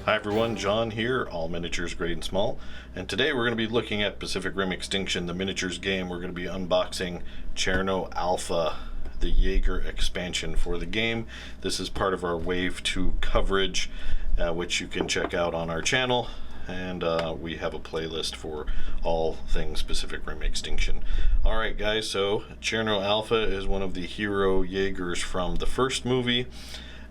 Hi everyone, John here, all miniatures great and small, and today we're going to be looking at Pacific Rim Extinction, the miniatures game. We're going to be unboxing Cherno Alpha, the Jeager expansion for the game. This is part of our Wave 2 coverage, which you can check out on our channel, and we have a playlist for all things Pacific Rim Extinction. Alright guys, so Cherno Alpha is one of the hero Jaegers from the first movie.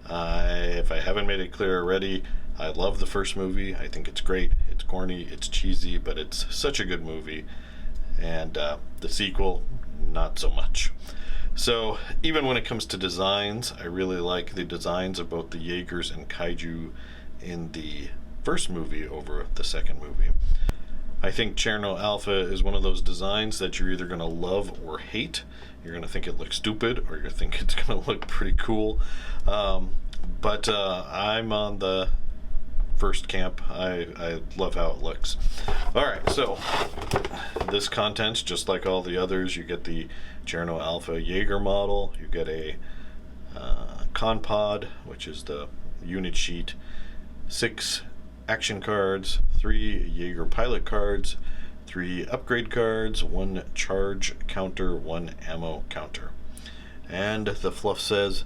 If I haven't made it clear already, I love the first movie. I think it's great. It's corny, it's cheesy, but it's such a good movie. And the sequel, not so much. So even when it comes to designs, I really like the designs of both the Jaegers and Kaiju in the first movie over the second movie. I think Cherno Alpha is one of those designs that you're either going to love or hate. You're going to think it looks stupid, or you think it's going to look pretty cool. But I'm on the first camp. I love how it looks. Alright, so this contents, just like all the others, you get the Cherno Alpha Jaeger model, you get a con pod, which is the unit sheet, 6 action cards, 3 Jaeger pilot cards, 3 upgrade cards, 1 charge counter, 1 ammo counter. And the fluff says,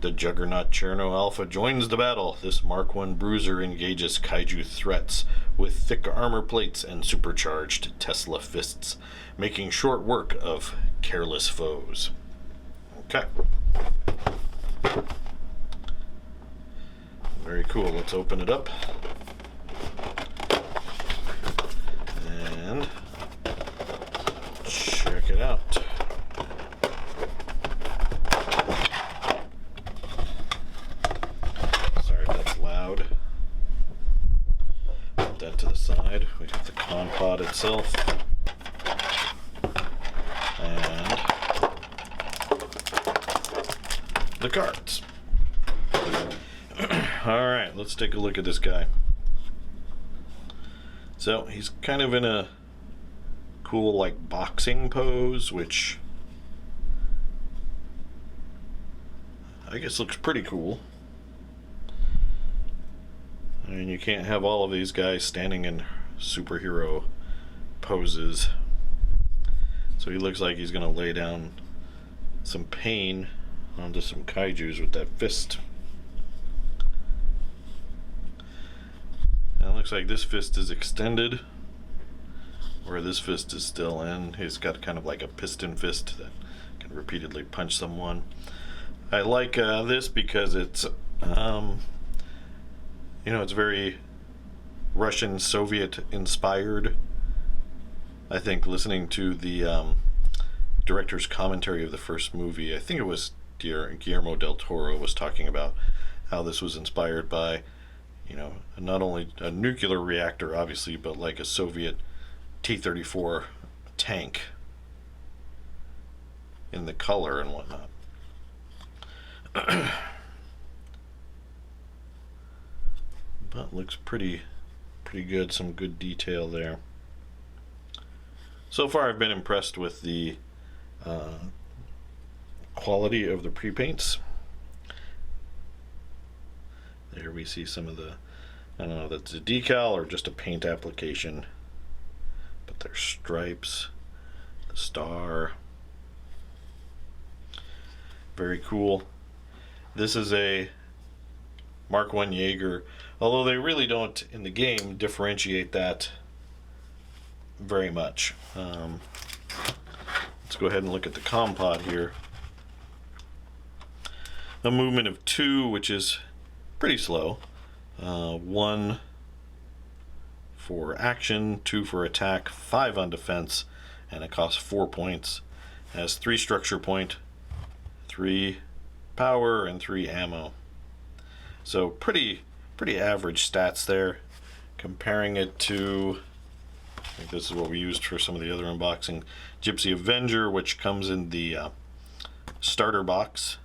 the juggernaut Cherno Alpha joins the battle. This Mark I bruiser engages kaiju threats with thick armor plates and supercharged Tesla fists, making short work of careless foes. Okay. Very cool. Let's open it up. And check it out. Put that to the side. We have the con pod itself. And the cards. Alright, let's take a look at this guy. So he's kind of in a cool like boxing pose, which I guess looks pretty cool. And you can't have all of these guys standing in superhero poses. So he looks like he's going to lay down some pain onto some kaijus with that fist. And it looks like this fist is extended, where this fist is still in. He's got kind of like a piston fist that can repeatedly punch someone. I like this because it's you know, it's very Russian Soviet inspired. I think listening to the director's commentary of the first movie, I think it was Guillermo del Toro was talking about how this was inspired by, you know, not only a nuclear reactor obviously, but like a Soviet T-34 tank in the color and whatnot. But looks pretty good, some good detail there. So far I've been impressed with the quality of the pre-paints. There we see some of the, I don't know if that's a decal or just a paint application, but there's stripes, the star. Very cool. This is a Mark I Jaeger, although they really don't in the game differentiate that very much. Let's go ahead and look at the com pod here. A movement of 2, which is pretty slow. 1 for action, 2 for attack, 5 on defense, and it costs 4 points. It has 3 structure point, 3 power, and 3 ammo. So pretty average stats there. Comparing it to, I think this is what we used for some of the other unboxing, Gypsy Avenger, which comes in the starter box.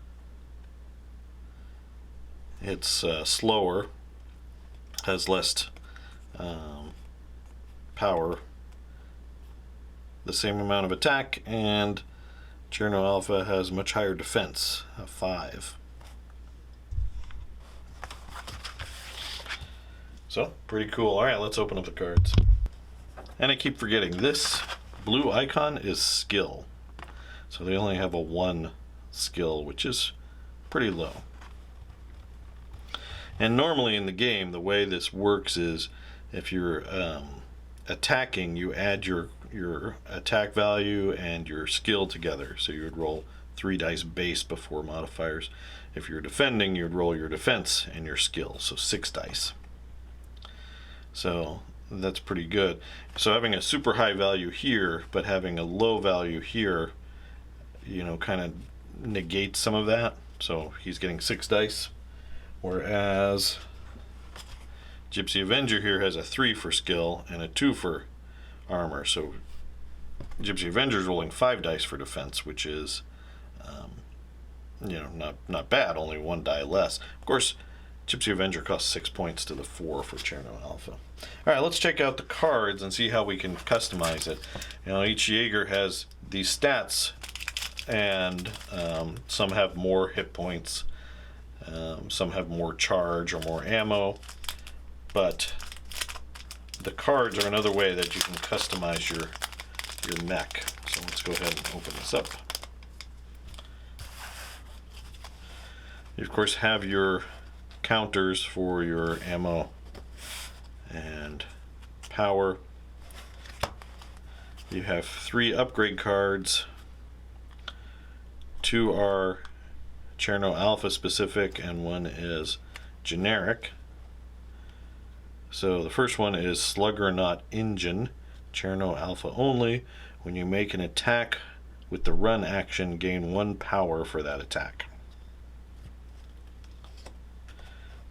It's slower, has less power, the same amount of attack, and Cherno Alpha has much higher defense, a 5. So, pretty cool. Alright, let's open up the cards. And I keep forgetting, this blue icon is skill. So they only have a 1 skill, which is pretty low. And normally in the game, the way this works is if you're attacking, you add your attack value and your skill together. So you would roll 3 dice base before modifiers. If you're defending, you'd roll your defense and your skill, so 6 dice. So that's pretty good. So having a super high value here, but having a low value here, you know, kind of negates some of that. So he's getting 6 dice, whereas Gypsy Avenger here has a 3 for skill and a 2 for armor. So Gypsy Avenger's rolling 5 dice for defense, which is you know, not bad, only 1 die less. Of course, Gypsy Avenger costs 6 points to the 4 for Cherno Alpha. Alright, let's check out the cards and see how we can customize it. You know, each Jeager has these stats, and some have more hit points, some have more charge or more ammo, but the cards are another way that you can customize your mech. So let's go ahead and open this up. You of course have your counters for your ammo and power. You have 3 upgrade cards. 2 are Cherno Alpha specific and 1 is generic. So the first one is Slugger Not Engine, Cherno Alpha only. When you make an attack with the run action, gain 1 power for that attack.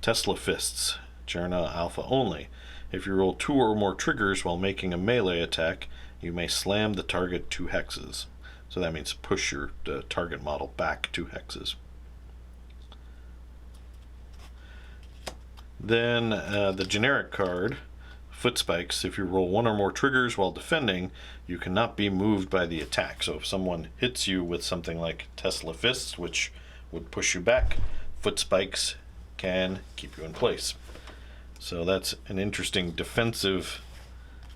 Tesla Fists, Cherno Alpha only. If you roll 2 or more triggers while making a melee attack, you may slam the target 2 hexes. So that means push the target model back 2 hexes. Then the generic card, Foot Spikes. If you roll 1 or more triggers while defending, you cannot be moved by the attack. So if someone hits you with something like Tesla Fists, which would push you back, Foot Spikes can keep you in place. So that's an interesting defensive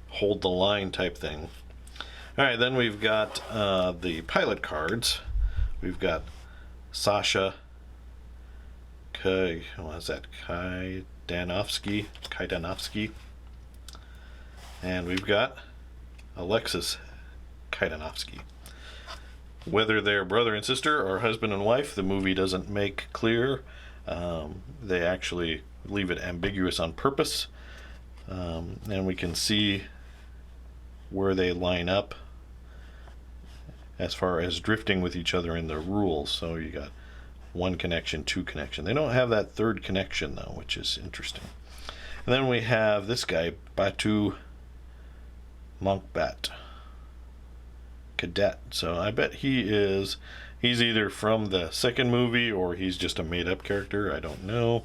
hold the line type thing. Alright, then we've got the pilot cards. We've got Sasha Kaidanovsky, and we've got Alexis Kaidanovsky. Whether they're brother and sister or husband and wife, the movie doesn't make clear. They actually leave it ambiguous on purpose, and we can see where they line up as far as drifting with each other in the rules. So you got 1 connection, 2 connection. They don't have that 3rd connection though, which is interesting. And then we have this guy, Batu Monkbat Cadet. So I bet he's either from the second movie or he's just a made-up character. I don't know.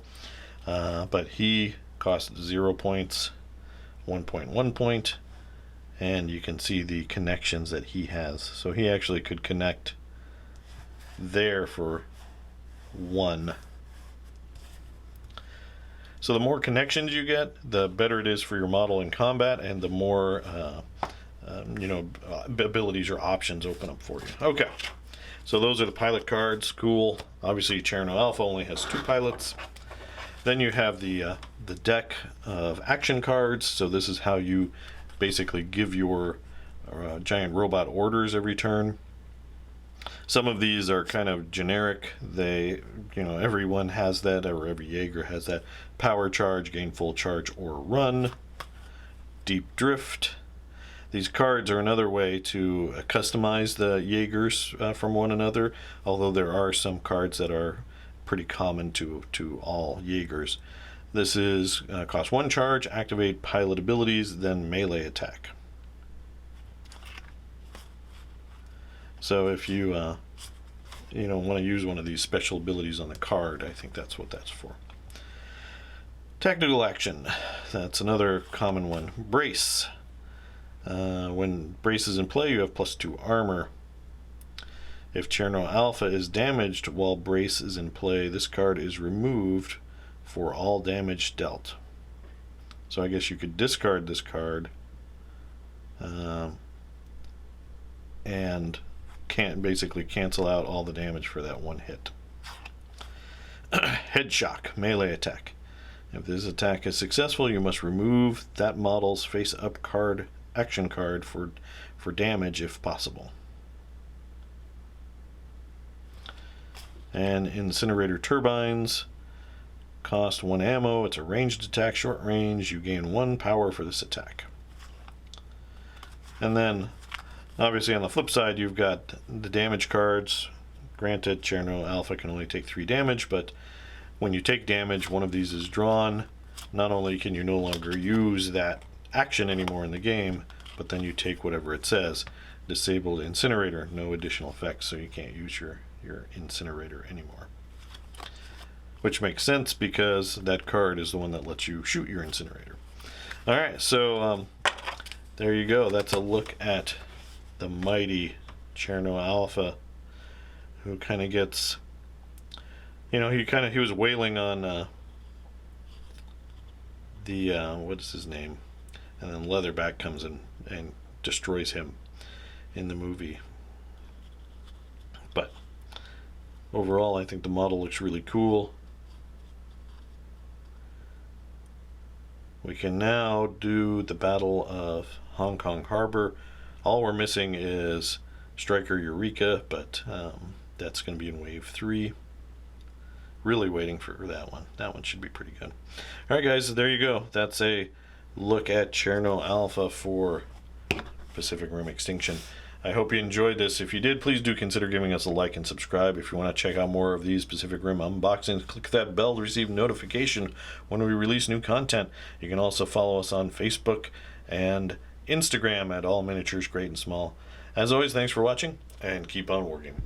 But he costs 0 points, 1.1 point, and you can see the connections that he has. So he actually could connect there for 1. So the more connections you get, the better it is for your model in combat, and the more abilities or options open up for you. Okay, so those are the pilot cards. Cool. Obviously Cherno Alpha only has 2 pilots. Then you have the deck of action cards. So this is how you basically give your giant robot orders every turn. Some of these are kind of generic. Everyone has that, or every Jeager has that. Power charge, gain full charge, or run. Deep drift. These cards are another way to customize the Jeagers from one another, although there are some cards that are pretty common to all Jeagers. This is cost 1 charge, activate pilot abilities, then melee attack. So if you want to use one of these special abilities on the card, I think that's what that's for. Tactical action, that's another common one. Brace. When brace is in play, you have +2 armor. If Cherno Alpha is damaged while brace is in play, this card is removed for all damage dealt. So I guess you could discard this card and can't basically cancel out all the damage for that one hit. Head shock, melee attack. If this attack is successful, you must remove that model's face-up card, action card for damage if possible. And incinerator turbines cost 1 ammo. It's a ranged attack, short range. You gain 1 power for this attack. And then obviously on the flip side, you've got the damage cards. Granted, Cherno Alpha can only take 3 damage, but when you take damage, one of these is drawn. Not only can you no longer use that action anymore in the game, but then you take whatever it says. Disabled incinerator, no additional effects, so you can't use your incinerator anymore. Which makes sense because that card is the one that lets you shoot your incinerator. Alright, so there you go. That's a look at the mighty Cherno Alpha, who kind of gets, you know, he was wailing on what is his name, and then Leatherback comes in and destroys him in the movie. But overall, I think the model looks really cool. We can now do the Battle of Hong Kong Harbor. All we're missing is Striker Eureka, but that's going to be in Wave 3. Really waiting for that one. That one should be pretty good. Alright guys, there you go. That's a look at Cherno Alpha for Pacific Rim Extinction. I hope you enjoyed this. If you did, please do consider giving us a like and subscribe. If you want to check out more of these Pacific Rim unboxings, click that bell to receive notification when we release new content. You can also follow us on Facebook and Instagram at All Miniatures Great and Small. As always, thanks for watching, and keep on wargaming.